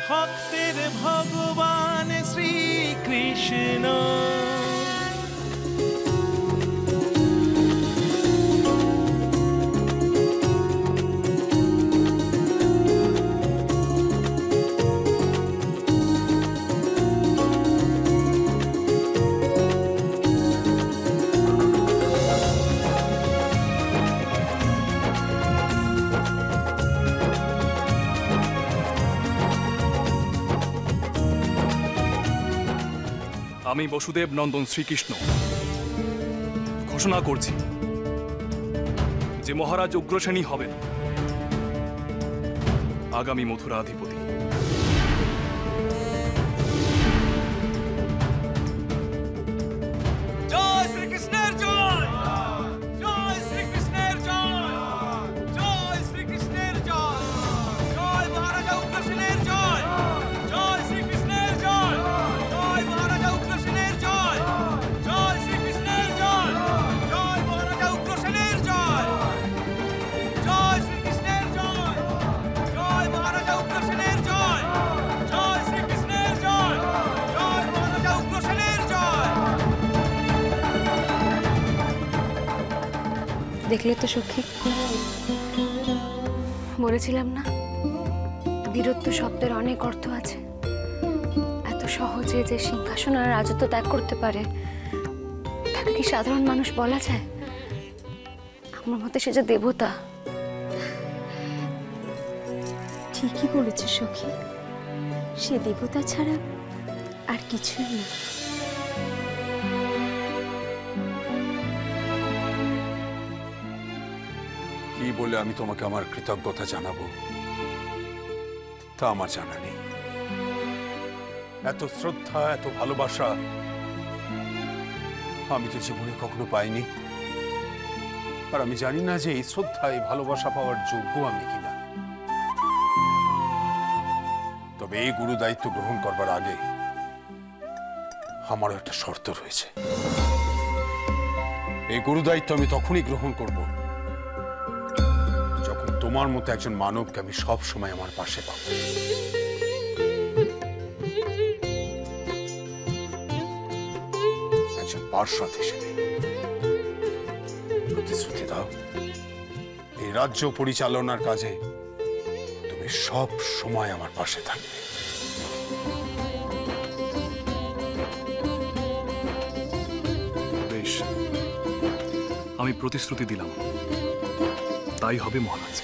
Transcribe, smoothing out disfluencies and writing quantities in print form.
ভক্তের ভগবান শ্রীকৃষ্ণ। আমি বসুদেব নন্দন শ্রীকৃষ্ণ ঘোষণা করছি যে মহারাজ উগ্রসেনী হবেন আগামী মথুরাধিপতি। জয় শ্রীকৃষ্ণের জয়, জয় শ্রীকৃষ্ণের জয়, জয় শ্রীকৃষ্ণের জয়, জয় মহারাজা উগ্রসেনের জয়, জয় শ্রীকৃষ্ণের জয়, জয় মহারাজা উগ্রসেনের জয়, জয় শ্রীকৃষ্ণের জয়, জয় মহারাজা উগ্রসেনের জয়, জয় শ্রীকৃষ্ণের জয়, জয় মহারাজা উগ্রসেনের জয়, জয় শ্রীকৃষ্ণের জয়, জয় মহারাজা উগ্রসেনের জয়। দেখলে তো সখী, বলেছিলাম না বীরত্ব শব্দের অনেক অর্থ আছে। এত সহজে যে সিংহাসন আর রাজত্ব ত্যাগ করতে পারে তাকে কি সাধারণ মানুষ বলা যায়? আমার মতে সে যে দেবতা। ঠিকই বলেছে সখী, সে দেবতা ছাড়া আর কিছুই না। কি বলে আমি তোমাকে আমার কৃতজ্ঞতা জানাবো তা আমার জানা নেই। এত শ্রদ্ধা, এত ভালোবাসা আমি তো জীবনে কখনো পাইনি। আর আমি জানি না যে এই শ্রদ্ধা, এই ভালোবাসা পাওয়ার যোগ্য আমি কিনা। তবে এই গুরু দায়িত্ব গ্রহণ করবার আগে আমারও একটা শর্ত রয়েছে। এই গুরু দায়িত্ব আমি তখনই গ্রহণ করব যখন তোমার মতো একজন মানবকে আমি সব সময় আমার পাশে পাবো। একজন পার্শ্বদ হিসেবে প্রতিশ্রুতি দাও, এই রাজ্য পরিচালনার কাজে তুমি সব সময় আমার পাশে থাকবে। বেশ, আমি প্রতিশ্রুতি দিলাম, তাই হবে মহারাজ।